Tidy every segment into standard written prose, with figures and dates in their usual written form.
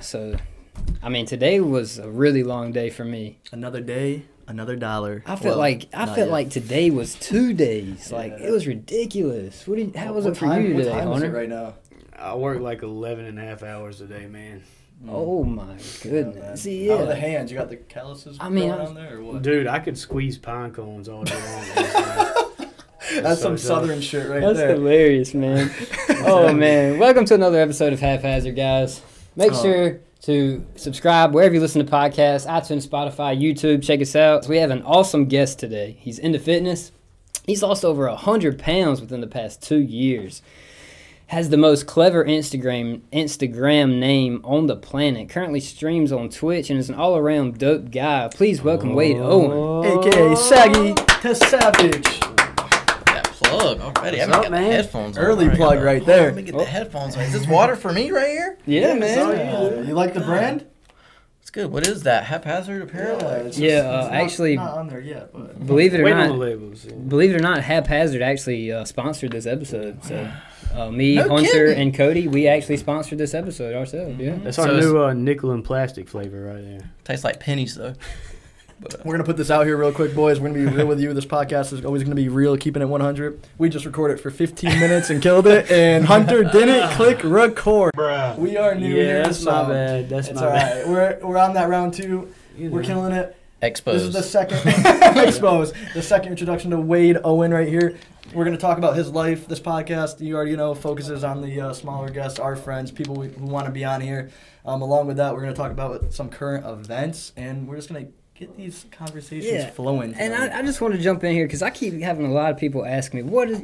So, I mean, today was a really long day for me. Another day, another dollar. I felt like today was 2 days. Like it was ridiculous. How was it for you today, Hunter? Hunter? Right now, I work like 11 and a half hours a day, man. Oh my goodness! Yeah, how are the hands? You got the calluses going on there, or what? Dude, I could squeeze pine cones all day long. That's some southern shit right there. That's hilarious, man. Oh man! Welcome to another episode of HapHazard, guys. Make sure to subscribe wherever you listen to podcasts, iTunes, Spotify, YouTube. Check us out. We have an awesome guest today. He's into fitness. He's lost over 100 pounds within the past 2 years. Has the most clever Instagram name on the planet. Currently streams on Twitch and is an all-around dope guy. Please welcome Wayde Owen, a.k.a. Saggy to Savage. That plug already. What's up, man? Headphones. Early plug right there. Let me get the headphones on. Is this water for me right here? Yeah, man. You like the brand? It's good. What is that? HapHazard apparel? Actually, not on there yet. But believe it or Wait on not, the labels. Yeah. believe it or not, HapHazard actually sponsored this episode. So, me, No Hunter, kidding. and Cody, we actually sponsored this episode ourselves. Yeah. That's our new nickel and plastic flavor right there. Tastes like pennies though. But, we're gonna put this out here real quick, boys. We're gonna be real with you. This podcast is always gonna be real, keeping it 100. We just recorded for 15 minutes and killed it, and Hunter didn't click record. Bruh. We are new here, that's so my bad. That's it's my all bad. right. We're on that round 2. We're killing it. exposed. This is the second exposed. The second introduction to Wayde Owen right here. We're going to talk about his life. This podcast, you already know, focuses on the smaller guests, our friends, people who want to be on here. Along with that, we're going to talk about some current events, and we're just going to get these conversations flowing. And I just want to jump in here because I keep having a lot of people ask me, what's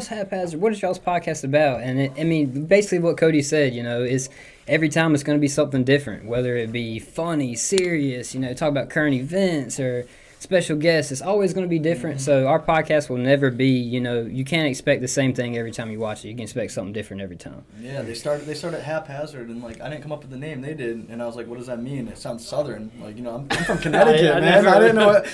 HapHazard? What is y'all's podcast about? And basically what Cody said, is every time it's going to be something different, whether it be funny, serious, talk about current events or special guests. It's always going to be different. Mm-hmm. So our podcast will never be, you can't expect the same thing every time you watch it. You can expect something different every time. Yeah, they started HapHazard, and I didn't come up with the name, they did, and I was like, what does that mean? It sounds southern. I'm from Connecticut, man. I didn't know what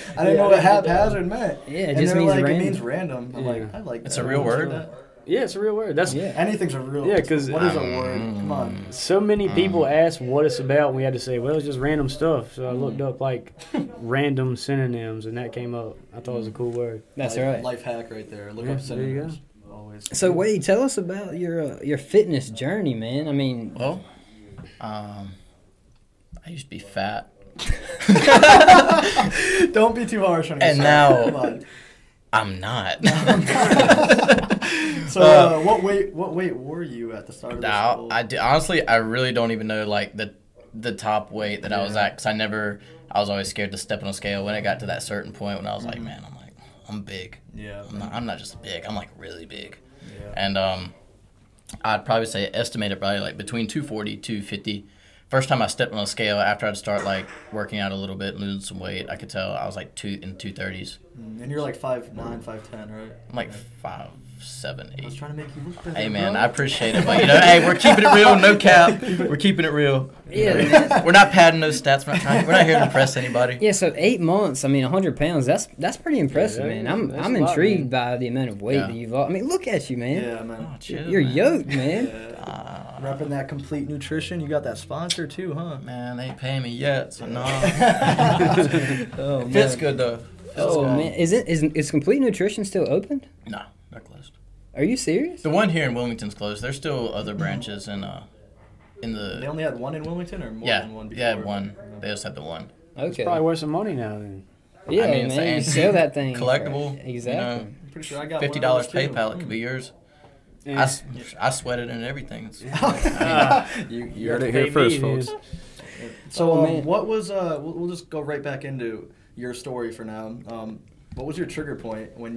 HapHazard meant. Yeah, it and just means random. It means random. I'm like, I like that. It's a real word. Yeah, it's a real word. Anything's a real. Yeah, because what is a word? Come on. So many people ask what it's about, and we had to say, well, it's just random stuff. So I looked up random synonyms, and that came up. I thought it was a cool word. That's right. Life hack right there. Look up synonyms. There you go. Always. So Wayde, tell us about your fitness journey, man. I used to be fat. Don't be too harsh on yourself. And now I'm not. So what weight were you at the start of the school? Honestly, I really don't even know the top weight that I was at, because I was always scared to step on a scale when it got to that certain point when I was like, man, I'm big. Yeah. I'm not just big. I'm really big. Yeah. And I'd probably say estimated probably between 240, 250. First time I stepped on a scale after I'd start working out a little bit, losing some weight, I could tell I was in 230s. And you're 5'9", 5'10", right? I'm 5'7", 8". I was trying to make you look better. Hey man, I appreciate it, but hey, we're keeping it real, no cap. We're keeping it real. Yeah, we're not padding those stats. We're not here to impress anybody. Yeah, so 8 months. 100 pounds. That's pretty impressive, man. I'm intrigued by the amount of weight that you've lost. Look at you, man. Yeah, man. Oh, chill, You're man. yoked, man. Repping that complete nutrition. You got that sponsor too, huh? Man, they ain't paying me yet, so no. Oh, Fits good though. Man, is Complete Nutrition still open? No, they're closed. Are you serious? The one here in Wilmington's closed. There's still other branches in the. They only had one in Wilmington, or more than one before? Yeah, one. They just had the one. Okay. It's probably worth some money now then. Yeah, it's man, an you sell that thing. collectible. Exactly. I'm pretty sure I got $50 one of those too. PayPal. It could be yours. Yeah. I sweated and everything. You heard it here first, folks. So, what was we'll just go right back into your story for now. What was your trigger point what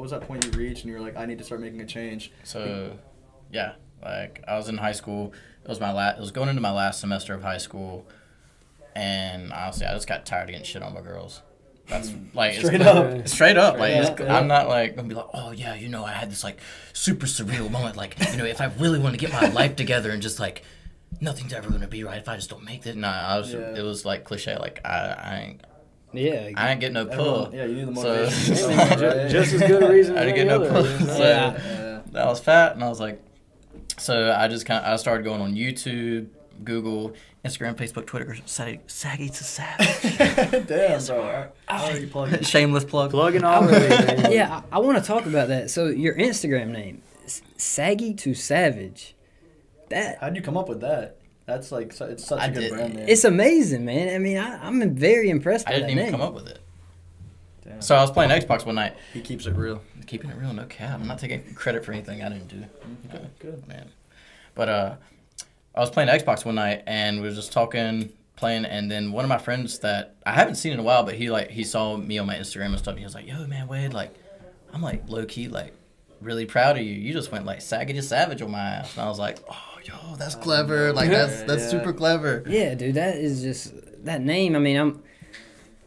was that point you reached and you were like, I need to start making a change? So, yeah, I was in high school. It was going into my last semester of high school, and honestly, I just got tired of getting shit on by girls. That's straight up. I'm not gonna be oh yeah, I had this super surreal moment. If I really want to get my life together and just nothing's ever gonna be right if I just don't make it. Nah, it was cliche. I ain't getting no pull. Yeah, you need the motivation. So, just as good a reason. I didn't get no pull. Yeah. I was fat, and I was so I started going on YouTube, Google, Instagram, Facebook, Twitter, Saggy to Savage. Damn, bro. How are you plugging? Shameless plug. Plugging already, man. Yeah, I want to talk about that. So your Instagram name, Saggy to Savage. How'd you come up with that? That's like, it's such a good brand name. It's amazing, man. I mean, I'm very impressed by I that didn't even name. come up with it. Damn. So I was playing Xbox one night. He keeps it real. Keeping it real, no cap. I'm not taking credit for anything I didn't do. Good. Man. But I was playing Xbox one night and we were just playing, and then one of my friends that I haven't seen in a while, but he saw me on my Instagram and stuff, and he was like, "Yo, man, Wayde, like, I'm like low key like really proud of you. You just went like Saggy to Savage on my ass." And I was like, "Oh, yo, that's clever. Like that's super clever." Yeah, dude, that is just that name. I mean,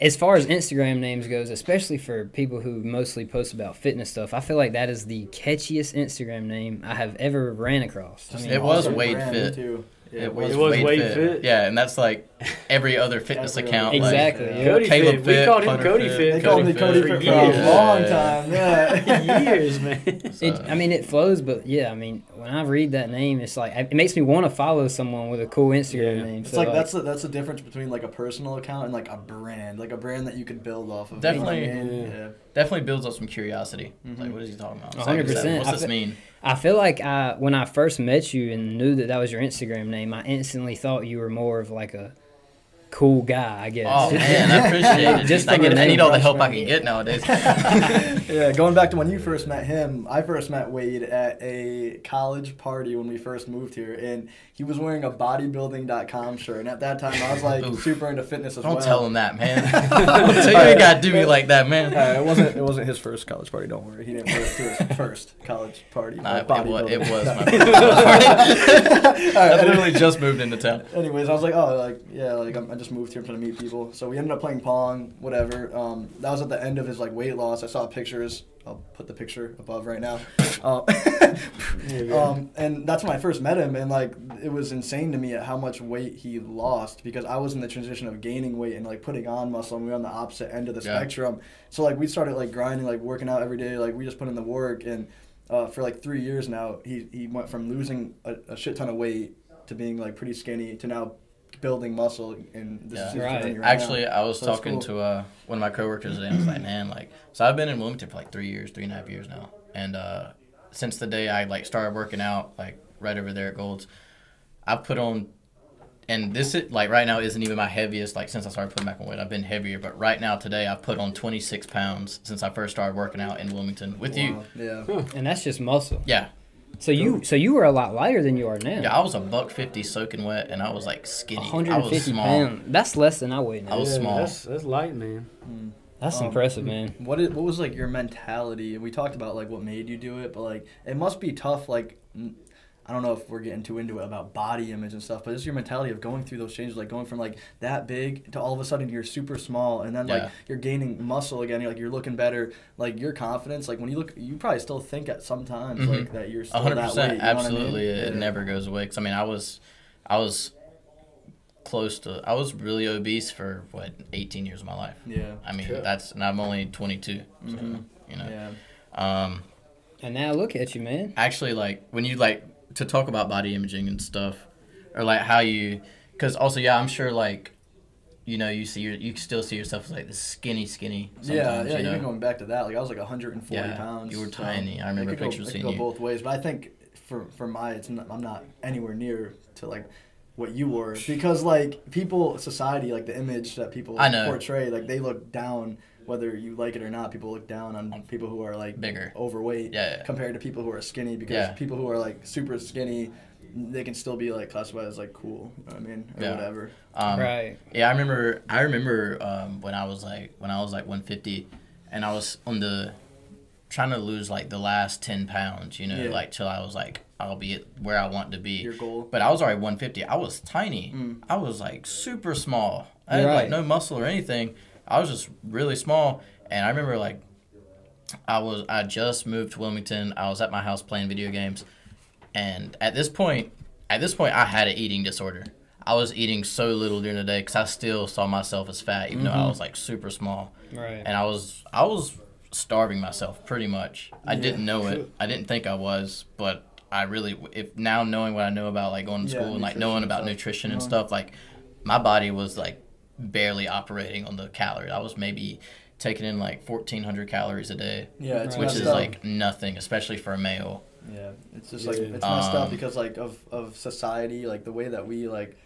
as far as Instagram names goes, especially for people who mostly post about fitness stuff, I feel like that is the catchiest Instagram name I have ever ran across. I mean, It was Awesome Wayde brand, Fit. too. Yeah, It was Wayde Wayde Fit. Fit. Yeah, and that's like every other fitness Every account. other- Exactly, Like, yeah. Cody Caleb Fit. We Fit, called him Hunter Cody Fit. Fit. They called me Cody for Fit for years. a long time. Yeah. Years, man. I mean, it flows, but yeah, I mean, when I read that name, it's like it makes me want to follow someone with a cool Instagram Yeah. name. It's So, like that's the difference between like a personal account and like a brand that you could build off of. Definitely. You know what I mean? Yeah. Definitely builds up some curiosity. Mhm. Like, what is he talking about? 100%. What's this mean? I feel like when I first met you and knew that was your Instagram name, I instantly thought you were more of like a cool guy, I guess. Oh man, I appreciate it. Just I, from the I need name, all the Rush, help I man. can get nowadays. Yeah, going back to when you first met him, I first met Wayde at a college party when we first moved here, and he was wearing a bodybuilding.com shirt, and at that time I was like Oof. super into fitness as well. Don't tell him that, man. Don't tell you ain't gotta do me like that, man. It wasn't his first college party. Don't worry, he didn't wear it to his first college party. Nah, it bodybuilding. was my first party. I literally just moved into town. Anyways, I was like, oh, like, yeah, like, I just moved here trying to meet people. So we ended up playing Pong, whatever. That was at the end of his, like, weight loss. I saw pictures. I'll put the picture above right now. And that's when I first met him, and, like, it was insane to me at how much weight he lost, because I was in the transition of gaining weight and, like, putting on muscle, and we were on the opposite end of the spectrum. So, like, we started, like, grinding, like, working out every day. Like, we just put in the work, and for, like, 3 years now, he went from losing a shit ton of weight to being, like, pretty skinny to now building muscle, and this is his journey right Actually, now. I was So that's talking cool. to one of my coworkers today, and I was like, man, like, so I've been in Wilmington for like 3.5 years now, and since the day I like started working out, like right over there at Gold's, I've put on, and this is like right now isn't even my heaviest. Like since I started putting back on weight, I've been heavier, but right now today I've put on 26 pounds since I first started working out in Wilmington with you. Yeah. And that's just muscle. Yeah. So you were a lot lighter than you are now. Yeah, I was $150 soaking wet, and I was like skinny. I was 150 small. pounds. That's less than I weigh now. I was small. That's light, man. That's impressive, man. What was like your mentality? We talked about like what made you do it, but like it must be tough. Like I don't know if we're getting too into it about body image and stuff, but it's your mentality of going through those changes, like going from like that big to all of a sudden you're super small, and then like you're gaining muscle again. You're looking better. Like your confidence, like when you look, you probably still think at some times like that you're still 100%. That weight, you know Absolutely, what I mean? it never goes away. Cause I mean, I was close to. I was really obese for 18 years of my life. Yeah. I mean, and I'm only 22. So, you know. Yeah. And now look at you, man. Actually, like when you like to talk about body imaging and stuff, or like how you, because also I'm sure like, you know, you still see yourself as like this skinny. Yeah, you know? Even going back to that, like I was like 140 pounds. You were tiny. I remember pictures seeing you. It could go both ways, but I think for I'm not anywhere near to like what you were, because like society, like the image that people portray, like they look down. Whether you like it or not, people look down on people who are like bigger, overweight, compared to people who are skinny, because people who are like super skinny, they can still be like classified as like cool, you know what I mean, or whatever. Right. Yeah, I remember when I was like 150, and I was trying to lose like the last 10 pounds, you know, like till I was like I'll be at where I want to be. Your goal. But I was already 150. I was tiny. I was like super small. I had like no muscle or anything. I was just really small, and I remember like I just moved to Wilmington. I was at my house playing video games, and at this point I had an eating disorder. I was eating so little during the day because I still saw myself as fat, even though I was like super small. Right. And I was starving myself pretty much. I didn't know it. I didn't think I was, but I really, if now knowing what I know about like going to school and like knowing about nutrition and stuff, like my body was like barely operating on the calories. I was maybe taking in like 1,400 calories a day, which is like nothing, especially for a male. Yeah, it's just like it's messed up because like of society, like the way that we like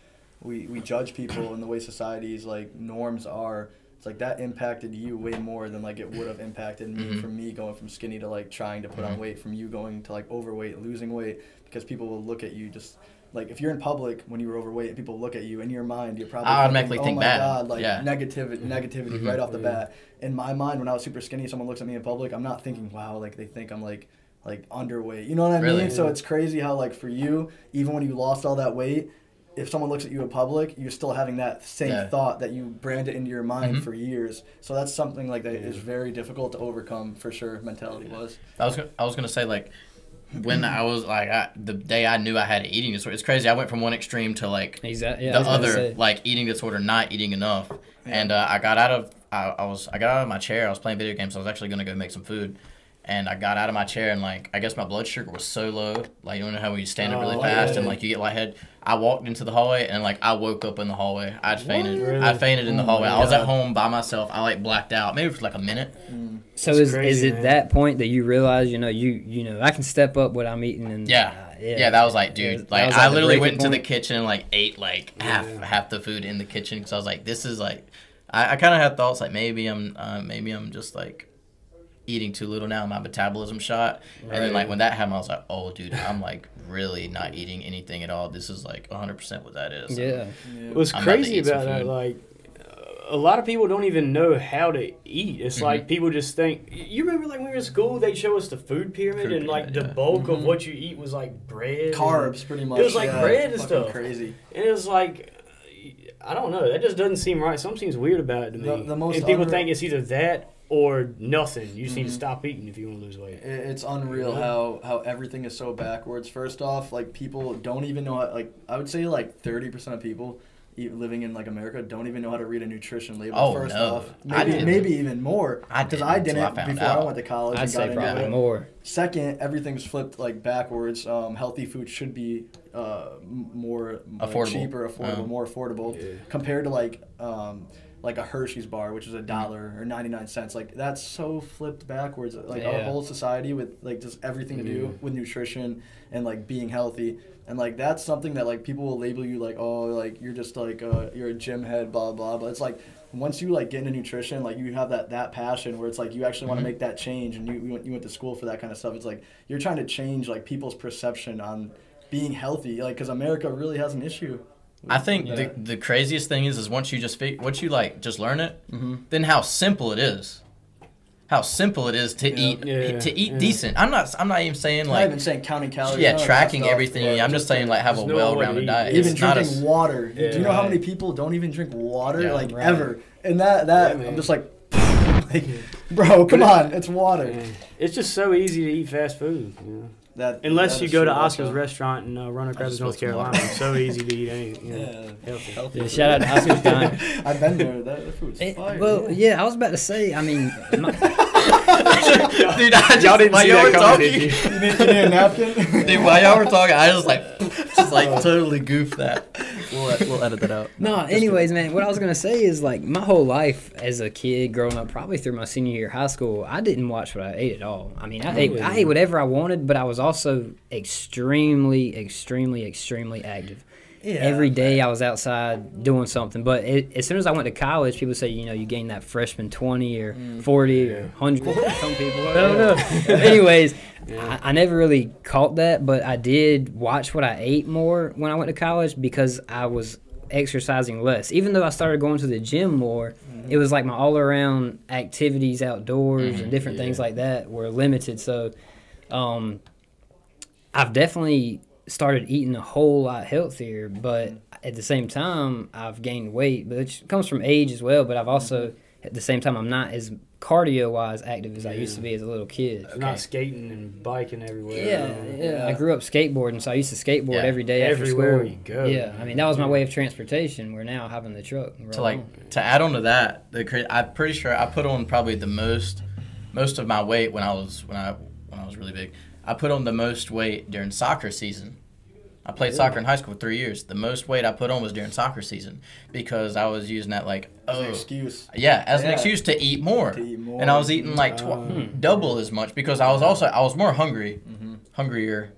we judge people and the way society's like norms are. It's like that impacted you way more than like it would have impacted me from me going from skinny to like trying to put on weight, from you going to like overweight, losing weight, because people will look at you just like if you're in public when you were overweight and people look at you in your mind, you're probably I automatically thinking, think bad. God, like negativity right off the bat. In my mind, when I was super skinny, someone looks at me in public, I'm not thinking, wow, like they think I'm like underweight. You know what I mean? So it's crazy how like for you, even when you lost all that weight, if someone looks at you in public, you're still having that same thought that you branded into your mind for years. So that's something like that is very difficult to overcome for sure, mentality-wise. I was gonna say like when I was like the day I knew I had an eating disorder, it's crazy. I went from one extreme to like the other, like eating disorder, not eating enough, and I got out of my chair. I was playing video games, so I was actually gonna go make some food. And I got out of my chair and, like, I guess my blood sugar was so low. Like, you don't know how you stand up really fast and, like, you get lightheaded. I walked into the hallway and, like, I woke up in the hallway. I'd fainted. Really? I fainted in the hallway. I was at home by myself. I, like, blacked out. Maybe for, like, a minute. So is it that point that you realize, you know, I can step up what I'm eating? And yeah, that was, like, dude. Like, I literally went into the kitchen and, like, ate, like, half the food in the kitchen. Because I was like, this is, like, I kind of had thoughts, like, maybe I'm just, like, eating too little now, my metabolism shot. And then like when that happened, I was like, oh dude, I'm like really not eating anything at all. This is like 100% what that is. What's crazy about that, like a lot of people don't even know how to eat. It's like people just think, you remember like when we were in school, they'd show us the food pyramid and like the bulk of what you eat was like bread, carbs, pretty much. It was like bread and stuff. Crazy. And it was like, I don't know, that just doesn't seem right. Something seems weird about it to me. And people think it's either that or nothing. You just need to stop eating if you want to lose weight. It's unreal how everything is so backwards. First off, like people don't even know how, like I would say like 30% of people living in like America don't even know how to read a nutrition label. Off, maybe even more. Because I didn't before I went to college. I'd say probably more. Second, everything's flipped like backwards. Healthy food should be more affordable. Cheaper, more affordable compared to like a Hershey's bar, which is $1 or 99 cents. Like that's so flipped backwards. Like our whole society with like just everything to do with nutrition and like being healthy. And like that's something that like people will label you like, oh, like you're just like you're a gym head, blah blah. But it's like once you like get into nutrition, like you have that passion where it's like you actually want to make that change, and you went to school for that kind of stuff. It's like you're trying to change like people's perception on being healthy, like because America really has an issue. I think the craziest thing is once you just learn it, then how simple it is. How simple it is to eat decent. I'm not even saying like. I'm not even saying counting calories. Yeah, tracking everything. I'm just saying like have a well-rounded diet. Even drinking water. Do you know how many people don't even drink water ever? And that I'm just like, bro, come on, it's water. It's just so easy to eat fast food. You know? Unless you go to Oscar's restaurant in Roanoke Rapids, North Carolina. It's so easy to eat anything. Healthy. Shout out to Oscar's Dine. I've been there. That food's fire. Well, I was about to say, I mean... Dude, y'all didn't see that coming, did you? You need a napkin? Dude, while y'all were talking, I just totally goofed that. We'll edit that out. No, anyways, man, what I was going to say is, like, my whole life as a kid growing up, probably through my senior year of high school, I didn't watch what I ate at all. I mean, I ate whatever I wanted, but I was also extremely, extremely, extremely active. Yeah, every day I was outside doing something. But as soon as I went to college, people say, you gain that freshman 20 or 40 or 100. Some people, I don't know. Anyways, I never really caught that, but I did watch what I ate more when I went to college because I was exercising less. Even though I started going to the gym more, it was like my all-around activities outdoors and different things like that were limited. So I've definitely started eating a whole lot healthier, but at the same time I've gained weight, which comes from age as well. But I've also at the same time I'm not as cardio wise active as I used to be as a little kid. Not skating and biking everywhere. Yeah. I grew up skateboarding, so I used to skateboard every day everywhere after school. You go. Yeah, I mean that was my way of transportation. We're now having the truck. To add on to that, I'm pretty sure I put on probably the most of my weight when I was really big. I put on the most weight during soccer season. I played soccer in high school for 3 years. The most weight I put on was during soccer season because I was using that like as an excuse. Yeah, as an excuse to eat more. And I was eating like double as much because I was more hungry, hungrier.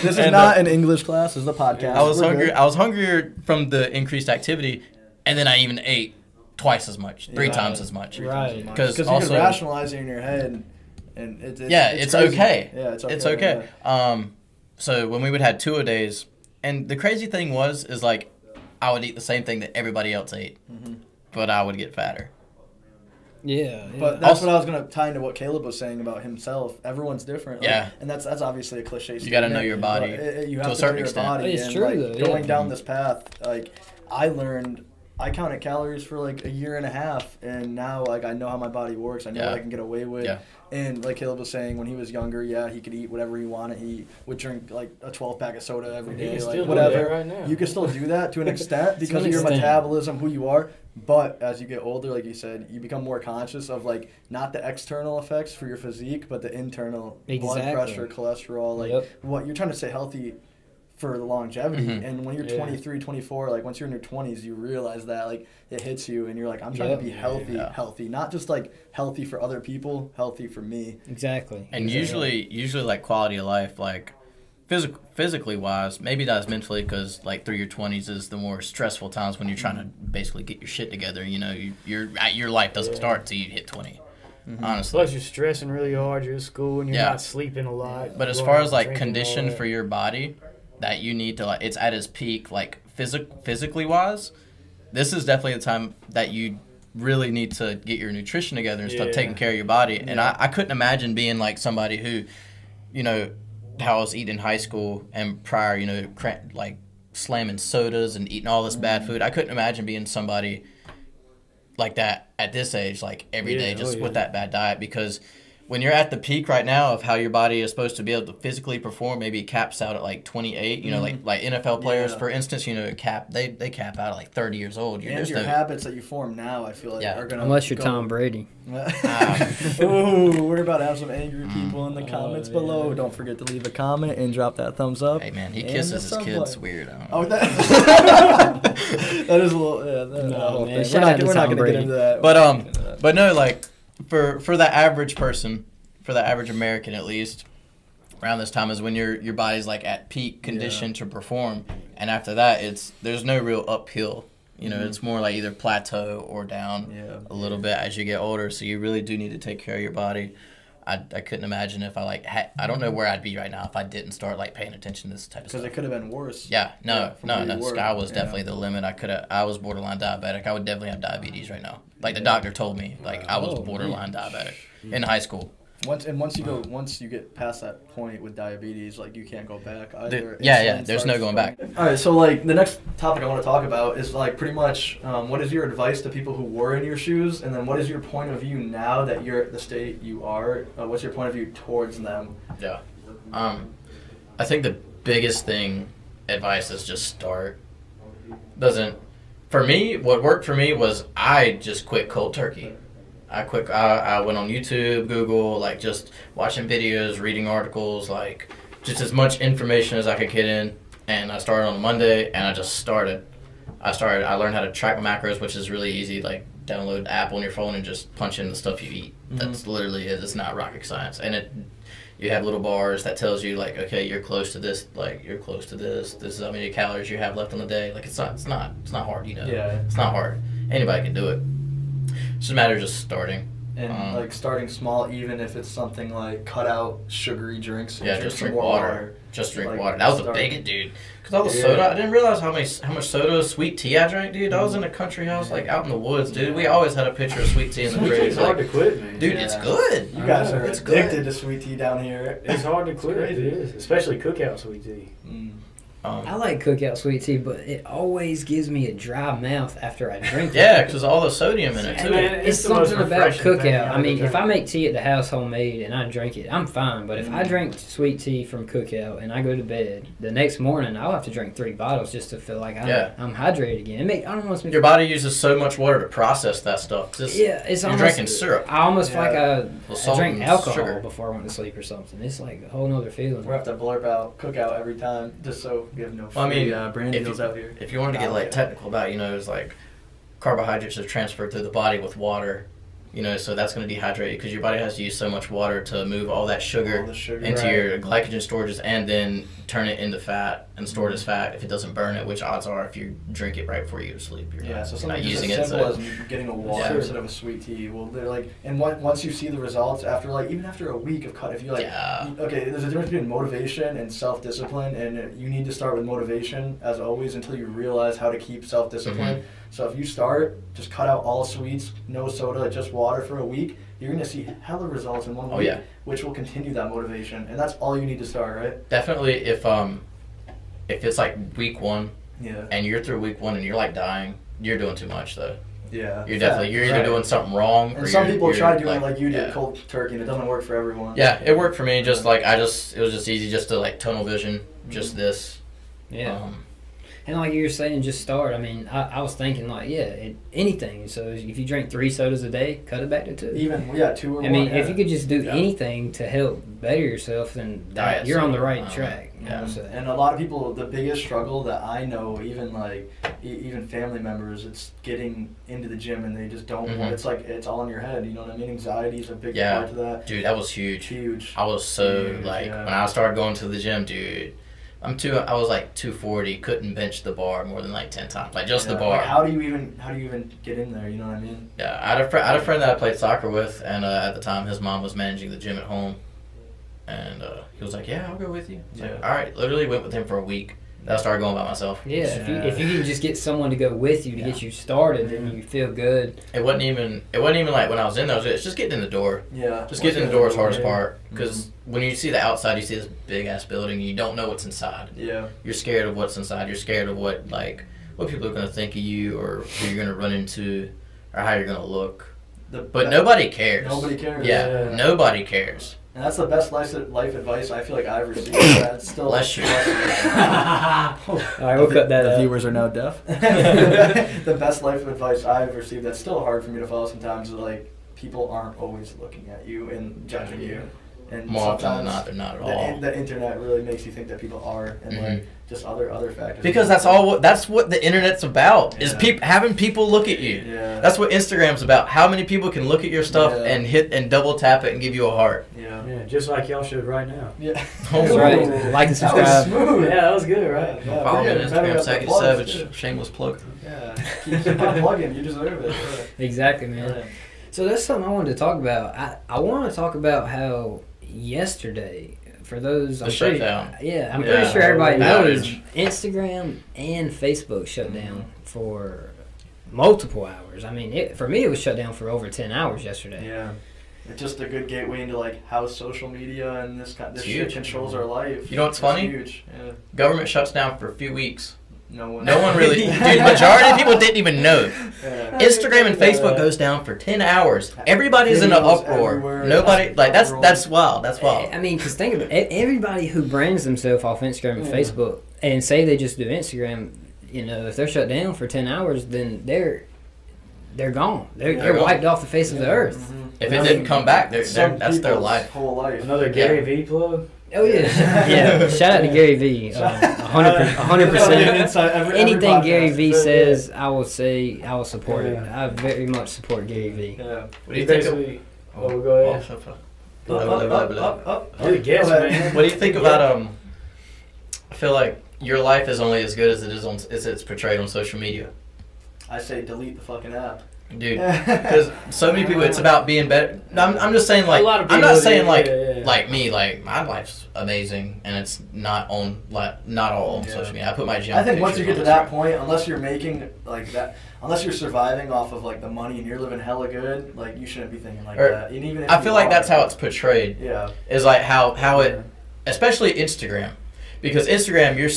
This is not an English class. This is a podcast. I was hungry. I was hungrier from the increased activity, and then I even ate twice as much, three times as much. Right. Because you can rationalize it in your head. And it's okay. Yeah, it's okay. It's okay. Yeah. So when we would have 2-a-days, and the crazy thing is like I would eat the same thing that everybody else ate, but I would get fatter. Yeah. But that's what I was gonna tie into what Caleb was saying about himself. Everyone's different. Like, and that's obviously a cliche. You got to know your body. You have to a certain extent. It's true though. Going down this path, like I counted calories for like a year and a half, and now like I know how my body works. I know what I can get away with. Yeah. And like Caleb was saying, when he was younger, he could eat whatever he wanted. He would drink like a 12-pack of soda every day, like whatever. Right now. You can still do that to an extent because of your metabolism, who you are. But as you get older, like you said, you become more conscious of like not the external effects for your physique, but the internal blood pressure, cholesterol, like what you're trying to stay healthy for the longevity. And when you're 23, 24, like once you're in your 20s, you realize that like it hits you and you're like, I'm trying to be healthy, not just like healthy for other people, healthy for me. Exactly. And usually like quality of life, like physically wise, maybe not as mentally, because like through your 20s is the more stressful times when you're trying to basically get your shit together. You know, your life doesn't start until you hit 20. Honestly. Plus, you're stressing really hard. You're at school and you're not sleeping a lot. But as far as like condition for your body, that you need to, like, it's at its peak, like physically wise, this is definitely the time that you really need to get your nutrition together and start taking care of your body. And I couldn't imagine being like somebody who, you know, how I was eating in high school and prior, you know, like slamming sodas and eating all this bad food. I couldn't imagine being somebody like that at this age, like every day, just with that bad diet, because when you're at the peak right now of how your body is supposed to be able to physically perform, maybe it caps out at like 28. You know, like NFL players, for instance, you know, they cap out at like 30 years old. And your habits that you form now, I feel like, are gonna unless you're Tom Brady. Ooh, we're about to have some angry people in the comments below. Don't forget to leave a comment and drop that thumbs up. Hey man, he kisses his kids. Weird. That is a little. No, man. We're not gonna get into that. But no, like. For the average person, for the average American at least, around this time is when your body's like at peak condition to perform, and after that there's no real uphill. You know, it's more like either plateau or down a little bit as you get older. So you really do need to take care of your body. I couldn't imagine if I I don't know where I'd be right now if I didn't start like paying attention to this type of stuff. Because it could have been worse. No. Sky was definitely the limit. I was borderline diabetic. I would definitely have diabetes right now. Like the doctor told me, like I was borderline diabetic in high school. Once you get past that point with diabetes, like you can't go back either. There's no going back. All right, so like the next topic I want to talk about is like pretty much what is your advice to people who were in your shoes, and then what is your point of view now that you're at the state you are? What's your point of view towards them? Yeah, I think the biggest advice is just start. For me, what worked for me was I just quit cold turkey. I went on YouTube, Google, like just watching videos, reading articles, like just as much information as I could get in. And I started on Monday, and I just started. I learned how to track my macros, which is really easy. Like download the app on your phone and just punch in the stuff you eat. That's literally it. It's not rocket science. And you have little bars that tells you like, okay, you're close to this. Like you're close to this. This is how many calories you have left on the day. Like it's not hard. You know. Yeah. It's not hard. Anybody can do it. It's just a matter of just starting. And like starting small, even if it's something like cut out sugary drinks. And just drink water. Just drink water. That was a big dude. Because all the soda, I didn't realize how much soda, sweet tea I drank, dude. I was in a country house, like out in the woods, dude. We always had a pitcher of sweet tea in the fridge. It's hard to quit, man. Dude, it's good. You guys are addicted to sweet tea down here. It's hard to quit. It is, especially cookout sweet tea. I like Cookout sweet tea, but it always gives me a dry mouth after I drink it. Yeah, because all the sodium in it too. Man, It's something about Cookout. I mean, if I make tea at the house homemade and I drink it, I'm fine. But if I drink sweet tea from Cookout and I go to bed, the next morning I'll have to drink 3 bottles just to feel like I'm hydrated again. I don't know. Your body uses so much water to process that stuff. It's you're almost, drinking syrup. I almost feel like I drink alcohol sugar before I went to sleep or something. It's like a whole nother feeling. We'll have to blurb out Cookout every time just so we have no free, Well, I mean, brand deals out here. If you wanted to get like technical about it, it's like carbohydrates are transferred through the body with water, so that's going to dehydrate you because your body has to use so much water to move all that sugar, into your glycogen storages and then turn it into fat and store it as fat if it doesn't burn it, which odds are if you drink it right before you go to sleep, you're not using it. As simple as getting a water instead of a sweet tea. Well, they're like, and once you see the results after even after a week of cut, if you okay, there's a difference between motivation and self-discipline, and you need to start with motivation as always until you realize how to keep self-discipline. Mm-hmm. So if you start, just cut out all sweets, no soda, just water for a week, you're going to see hella results in 1 week, which will continue that motivation. And that's all you need to start, right? Definitely if it's like week 1 and you're through week 1 and you're like dying, you're doing too much though. Yeah. You're either doing something wrong and some people try doing like you did, cold turkey, and it doesn't work for everyone. Yeah, it worked for me. Just it was just easy just to like tunnel vision, just this. Yeah. And like you were saying, just start. I mean, I was thinking anything. So if you drink 3 sodas a day, cut it back to 2. 2 or more. I mean, if you could just do anything to help better yourself, then you're on the right track. And a lot of people, the biggest struggle that I know, even family members, it's getting into the gym and they just don't. It's like it's all in your head. You know what I mean? Anxiety is a big part of that. Dude, that was huge. Huge. I was so when I started going to the gym, dude. I was like 240, couldn't bench the bar more than like 10 times, just the bar. Like how do you even get in there? You know what I mean? Yeah, I had a friend that I played soccer with, and at the time his mom was managing the gym at home, and he was like, "Yeah, I'll go with you." I was like, all right, literally went with him for a week. Then I started going by myself. Yeah, if you can just get someone to go with you to get you started, then you feel good. It wasn't even like when I was in there. It's just getting in the door. Yeah, just getting in the door is the hardest part because when you see the outside, you see this big ass building, and you don't know what's inside. Yeah, you're scared of what's inside. You're scared of what people are gonna think of you, or who you're gonna run into, or how you're gonna look. But nobody cares. Nobody cares. Yeah, nobody cares. And that's the best life advice I feel like I've received. That's still bless you. All right, we'll cut that out. The viewers are now deaf. The best life advice I've received that's still hard for me to follow sometimes is people aren't always looking at you and judging you. And more often than not, they're not at all. The internet really makes you think that people are, and just other factors. Because that's what the internet's about. Is having people look at you. Yeah. That's what Instagram's about. How many people can look at your stuff and hit and double tap it and give you a heart. Yeah, just like y'all should right now. Yeah. That's right. Like and subscribe. That was smooth. Yeah, that was good, right? Follow me on Instagram, Sacky Savage. Shameless plug. Yeah. Keep on plugging. You deserve it. Yeah. Exactly, man. Yeah. So that's something I wanted to talk about. I want to talk about how yesterday, for those I'm pretty sure everybody knows, Instagram and Facebook shut down for multiple hours. I mean, for me, it was shut down for over 10 hours yesterday. Yeah. It's just a good gateway into how social media and this shit controls our life. You know what's funny? Huge. Yeah. Government shuts down for a few weeks. No one really. Dude, majority of people didn't even know. Yeah. Instagram and Facebook goes down for 10 hours. Everybody's in an uproar. Everywhere. Nobody that's wild. That's wild. I mean, because think about it. Everybody who brands themselves off Instagram and Facebook and say they just do Instagram, if they're shut down for 10 hours, then they're gone. They're wiped off the face of the earth. Mm-hmm. If it didn't come back, that's their life. Whole life. Another Gary V plug. Oh yeah, yeah. Shout out to Gary V. 100%. Anything Gary V says, I will support it. I very much support Gary V. Yeah. What do you think? Go ahead. You're the guest, man. What do you think about I feel like your life is only as good as it's portrayed on social media. I say delete the fucking app. Dude, because so many people, it's about being better. I'm just saying, a lot of people, I'm not saying like me, my life's amazing, and it's not all on social media. I put my gym. I think once you get to that point, unless you're making that, unless you're surviving off of the money and you're living hella good, you shouldn't be thinking that. And even if I feel like that's how it's portrayed. Yeah, is how it, especially Instagram. because Instagram you're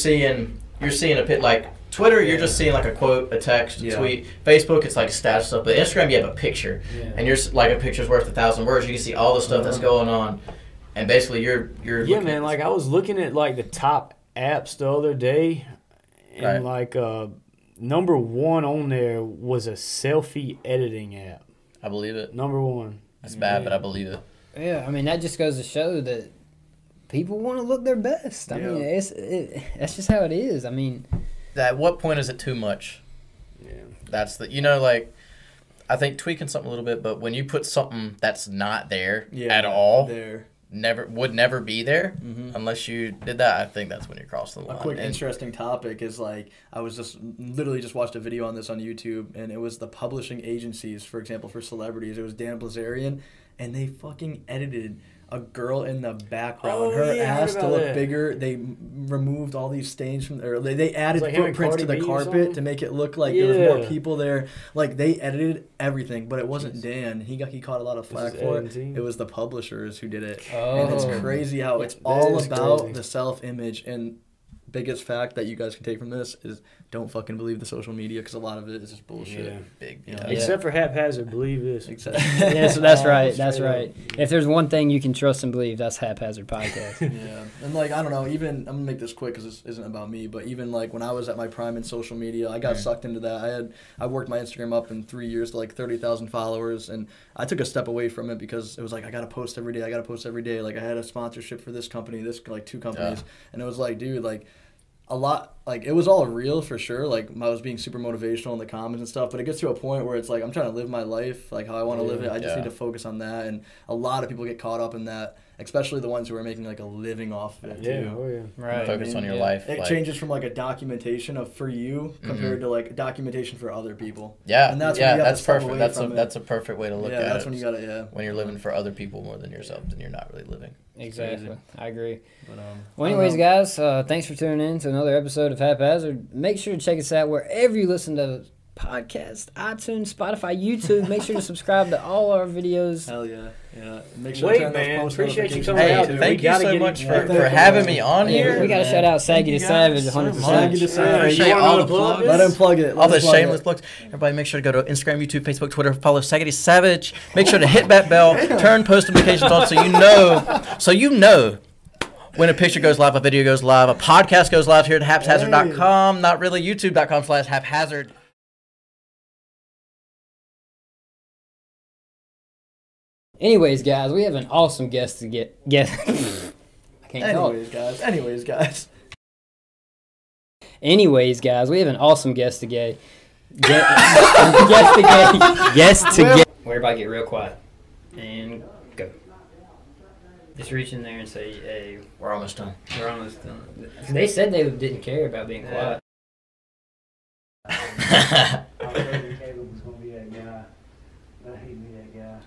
seeing a pit like Twitter, you're just seeing like a quote, a text, a tweet. Facebook, it's like status stuff. But Instagram, you have a picture, and you're like a picture's worth 1,000 words. You can see all the stuff that's going on, and basically you're yeah, man. Like I was looking at like the top apps the other day, and like number one on there was a selfie editing app. I believe it. Number one. That's bad, but I believe it. Yeah, I mean that just goes to show that people want to look their best. I mean, that's just how it is. I mean. At what point is it too much? Yeah. That's the like I think tweaking something a little bit, but when you put something that's not there at all, would never be there unless you did that. I think that's when you cross the line. A quick interesting topic is like I was just literally just watched a video on this on YouTube, and it was the publishing agencies, for example, for celebrities. It was Dan Blazarian, and they fucking edited a girl in the background, her ass to look bigger. They removed all these stains from there. They added footprints to the carpet to make it look like there was more people there. Like they edited everything, but it wasn't Dan. He caught a lot of flack for it. It was the publishers who did it. And it's crazy how it's all about the self-image. And biggest fact that you guys can take from this is don't fucking believe the social media because a lot of it is just bullshit. Yeah. Big. Except for HapHazard, believe this. Exactly. Yeah, so that's right. That's right. If there's one thing you can trust and believe, that's HapHazard Podcast. Yeah. And like, I don't know, even, I'm going to make this quick because this isn't about me, but even like when I was at my prime in social media, I got sucked into that. I worked my Instagram up in 3 years to like 30,000 followers, and I took a step away from it because it was like, I got to post every day. Like I had a sponsorship for this company, like 2 companies, and it was like, dude, like, a lot, like, it was all real for sure. Like, I was being super motivational in the comments and stuff, but it gets to a point where it's like, I'm trying to live my life, like, how I want to live it. I just need to focus on that, and a lot of people get caught up in that, especially the ones who are making, like, a living off of it, too. Right. Focus on your life. It changes from, like, a documentation of for you compared to, like, a documentation for other people. Yeah, and that's that's perfect. That's a perfect way to look at it. Yeah, that's when you got to, When you're living for other people more than yourself, then you're not really living. Exactly. I agree. But, well, anyways, guys, thanks for tuning in to another episode of HapHazard. Make sure to check us out wherever you listen to podcasts, iTunes, Spotify, YouTube. Make sure to subscribe to all our videos. Hell yeah. Yeah. Make sure Wait, to turn man. those post Appreciate you notifications coming on, out. too. Thank you so much for having me on here. We got to shout out Saggy the Savage 100%. Saggy the Savage. Appreciate all the plugs. Let him plug it. All the shameless plugs. Everybody make sure to go to Instagram, YouTube, Facebook, Twitter, follow Saggy Savage. Make sure to hit that bell, turn post notifications on so you know when a picture goes live, a video goes live, a podcast goes live here at HapHazard.com, not really YouTube.com/HapHazard. Anyways, guys, we have an awesome guest to get. I can't talk. Anyways, guys. Anyways, guys, we have an awesome guest to get. Where everybody get real quiet and go. Just reach in there and say, "Hey, We're almost done. we're almost done." They said they didn't care about being quiet. I heard Caleb was gonna be that guy, but I hate me that guy.